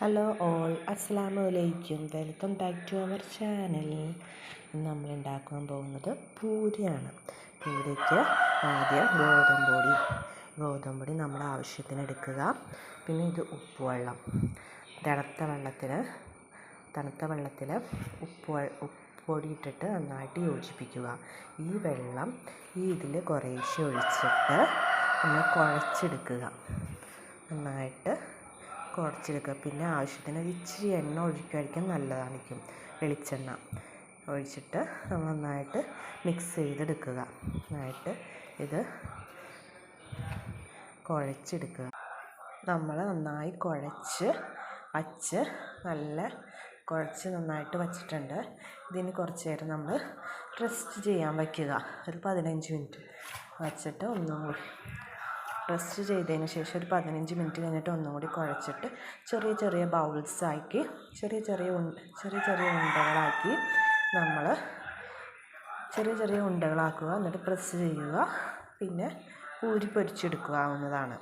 Hello all, അസ്സലാമു അലൈക്കും. Welcome back to our channel. ഇന്ന് നമ്മൾ ഉണ്ടാക്കാൻ പോകുന്നത് പൂരിയാണ്. പൂരിക്ക് ആദ്യം ഗോതമ്പൊടി നമ്മുടെ ആവശ്യത്തിന് എടുക്കുക. പിന്നെ ഇത് ഉപ്പുവെള്ളം, തണുത്ത വെള്ളത്തിൽ ഉപ്പൊടി ഇട്ടിട്ട് നന്നായിട്ട് യോജിപ്പിക്കുക. ഈ വെള്ളം ഇതിൽ കുറേശ്ശെ ഒഴിച്ചിട്ട് ഒന്ന് കുഴച്ചെടുക്കുക. നന്നായിട്ട് കുഴച്ചെടുക്കുക. പിന്നെ ആവശ്യത്തിന് ഇച്ചിരി എണ്ണ ഒഴിക്കുകയായിരിക്കും നല്ലതായിരിക്കും. വെളിച്ചെണ്ണ ഒഴിച്ചിട്ട് നമ്മൾ നന്നായിട്ട് മിക്സ് ചെയ്തെടുക്കുക. നന്നായിട്ട് ഇത് കുഴച്ചെടുക്കുക. നമ്മൾ നന്നായി കുഴച്ച് നന്നായിട്ട് വച്ചിട്ടുണ്ട്. ഇതിന് കുറച്ച് നേരം നമ്മൾ റെസ്റ്റ് ചെയ്യാൻ വയ്ക്കുക. ഒരു 15 മിനിറ്റ് വച്ചിട്ട് റെസ്റ്റ് ചെയ്തതിന് ശേഷം ഒരു 15 മിനിറ്റ് കഴിഞ്ഞിട്ട് ഒന്നും കൂടി കുഴച്ചിട്ട് ചെറിയ ബൗൾസാക്കി ചെറിയ ഉണ്ടകളാക്കുക. എന്നിട്ട് പ്രസ് ചെയ്യുക. പിന്നെ പൂരി പൊരിച്ചെടുക്കാവുന്നതാണ്.